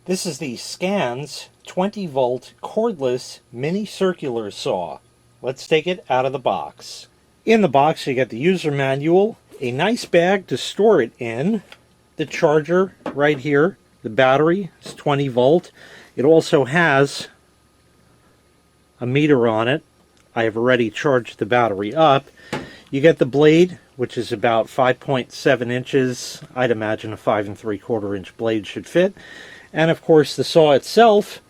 This is the Scans 20-volt cordless mini circular saw. Let's take it out of the box. In the box you get the user manual, a nice bag to store it in, the charger right here, the battery is 20 volt. It also has a meter on it. I have already charged the battery up. You get the blade, which is about 5.7 inches. I'd imagine a 5 3/4 inch blade should fit. And of course the saw itself.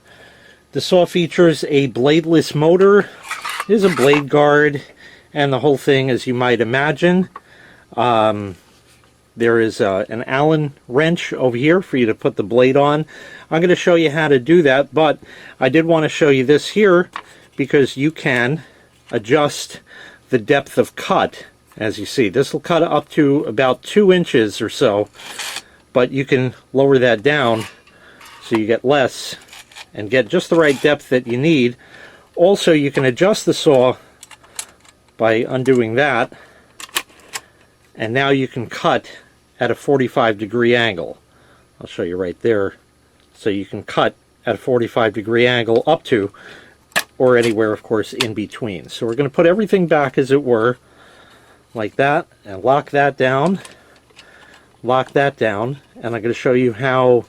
The saw features a bladeless motor. There's a blade guard, and the whole thing, as you might imagine. There is an Allen wrench over here for you to put the blade on. I'm going to show you how to do that, but I did want to show you this here because you can adjust the depth of cut. As you see, this will cut up to about 2 inches or so, but you can lower that down so you get less and get just the right depth that you need. Also, you can adjust the saw by undoing that, and now you can cut at a 45-degree angle. I'll show you right there. So you can cut at a 45-degree angle up to, or anywhere, of course, in between. So we're going to put everything back as it were, like that, and lock that down, and I'm going to show you how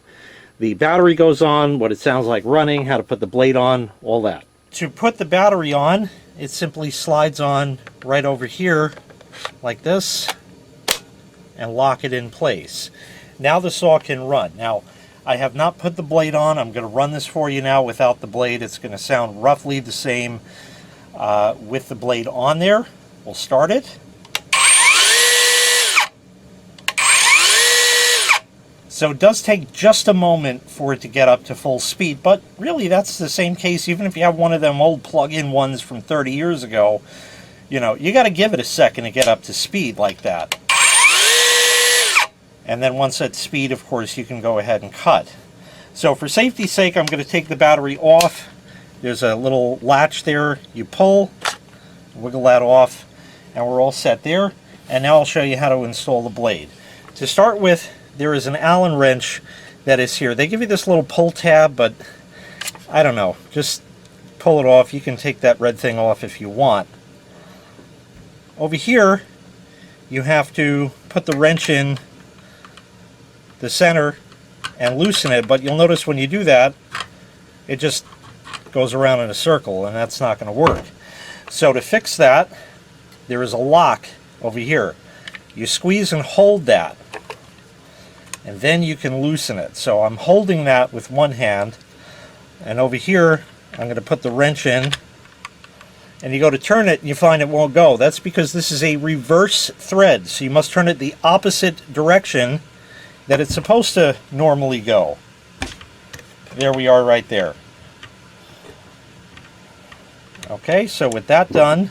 the battery goes on, what it sounds like running, how to put the blade on, all that. To put the battery on, it simply slides on right over here like this and lock it in place. Now the saw can run. Now, I have not put the blade on. I'm going to run this for you now without the blade. It's going to sound roughly the same with the blade on there. We'll start it. So it does take just a moment for it to get up to full speed, but really that's the same case even if you have one of them old plug-in ones from 30 years ago. You know, you got to give it a second to get up to speed like that. And then once at speed, of course, you can go ahead and cut. So for safety's sake, I'm going to take the battery off. There's a little latch there. You pull, wiggle that off, and we're all set there. And now I'll show you how to install the blade. To start with, there is an Allen wrench that is here. They give you this little pull tab, but I don't know. Just pull it off. You can take that red thing off if you want. Over here, you have to put the wrench in the center and loosen it, but you'll notice when you do that, it just goes around in a circle, and that's not going to work. So to fix that, there is a lock over here. You squeeze and hold that, and then you can loosen it. So I'm holding that with one hand, and over here I'm going to put the wrench in, and you go to turn it and you find it won't go. That's because this is a reverse thread, so you must turn it the opposite direction that it's supposed to normally go. There we are right there. Okay, so with that done,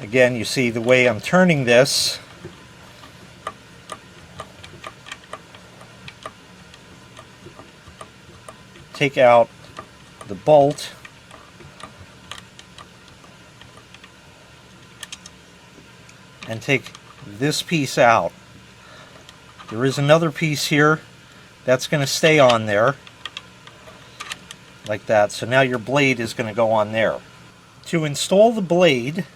again, you see the way I'm turning this. Take out the bolt. And take this piece out. There is another piece here that's going to stay on there like that. So now your blade is going to go on there. To install the blade,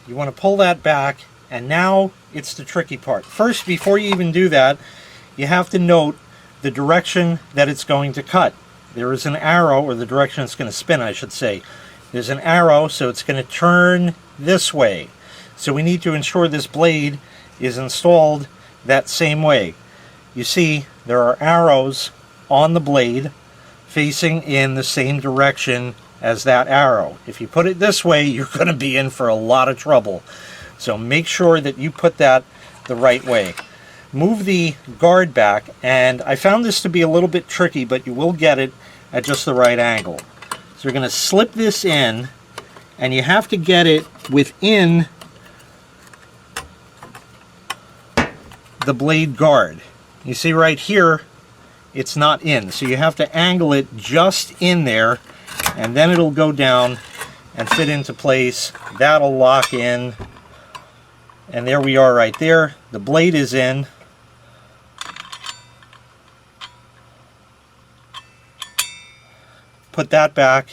you want to pull that back, and now it's the tricky part. First, before you even do that, you have to note the direction that it's going to cut. There is an arrow, or the direction it's going to spin, I should say. There's an arrow, so it's going to turn this way. So we need to ensure this blade is installed that same way. You see, there are arrows on the blade facing in the same direction as that arrow. If you put it this way, you're going to be in for a lot of trouble. So make sure that you put that the right way. Move the guard back, and I found this to be a little bit tricky, but you will get it at just the right angle. So we're going to slip this in, and you have to get it within the blade guard. You see right here, it's not in, so you have to angle it just in there, and then it'll go down and fit into place. That'll lock in, and there we are right there. The blade is in, put that back,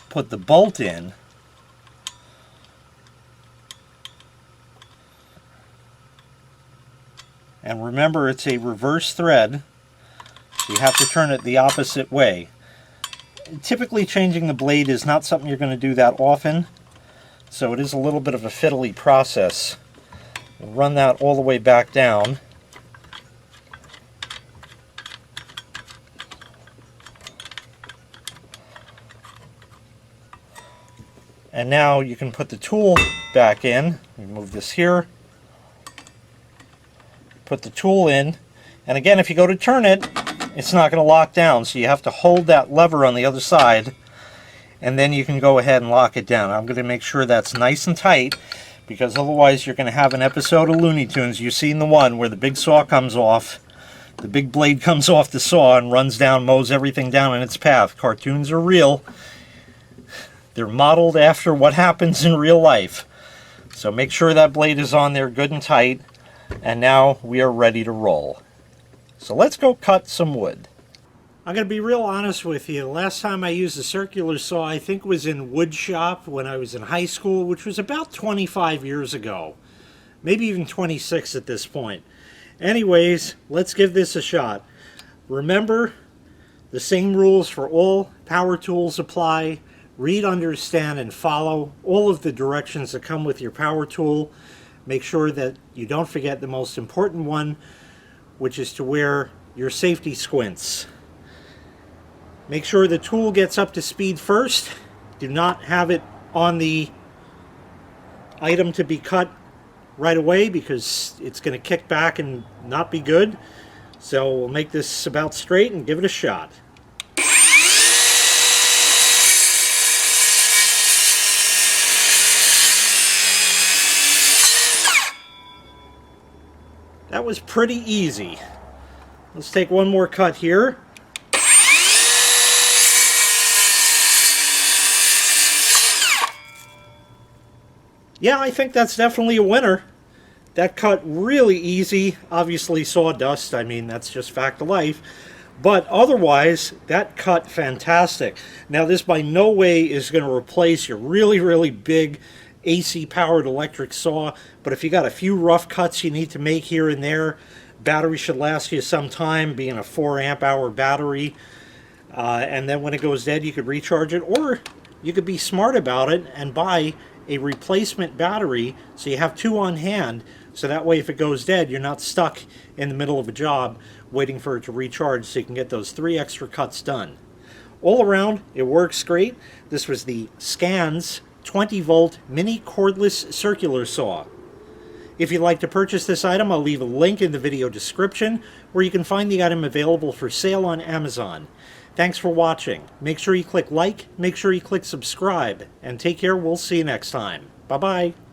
put the bolt in, and remember it's a reverse thread, so you have to turn it the opposite way. Typically changing the blade is not something you're going to do that often, so it is a little bit of a fiddly process. We'll run that all the way back down. And now you can put the tool back in. Remove this here. Put the tool in. And again, if you go to turn it, it's not going to lock down. So you have to hold that lever on the other side. And then you can go ahead and lock it down. I'm going to make sure that's nice and tight, because otherwise you're going to have an episode of Looney Tunes. You've seen the one where the big saw comes off. The big blade comes off the saw and runs down, mows everything down in its path. Cartoons are real. They're modeled after what happens in real life. So make sure that blade is on there good and tight. And now we are ready to roll. So let's go cut some wood. I'm going to be real honest with you. The last time I used a circular saw, I think was in wood shop when I was in high school, which was about 25 years ago. Maybe even 26 at this point. Anyways, let's give this a shot. Remember, the same rules for all power tools apply. Read, understand, and follow all of the directions that come with your power tool. Make sure that you don't forget the most important one, which is to wear your safety squints. Make sure the tool gets up to speed first. Do not have it on the item to be cut right away, because it's going to kick back and not be good. So we'll make this about straight and give it a shot. That was pretty easy. Let's take one more cut here. Yeah, I think that's definitely a winner. That cut really easy. Obviously sawdust, I mean, that's just fact of life. But otherwise, that cut fantastic. Now this by no way is going to replace your really, really big AC powered electric saw, but if you got a few rough cuts you need to make here and there, battery should last you some time, being a 4 amp hour battery, and then when it goes dead you could recharge it, or you could be smart about it and buy a replacement battery so you have two on hand, so that way if it goes dead you're not stuck in the middle of a job waiting for it to recharge, so you can get those 3 extra cuts done. All around it works great. This was the Scans 20-volt mini cordless circular saw. If you'd like to purchase this item, I'll leave a link in the video description where you can find the item available for sale on Amazon. Thanks for watching. Make sure you click like, make sure you click subscribe, and take care. We'll see you next time. Bye-bye.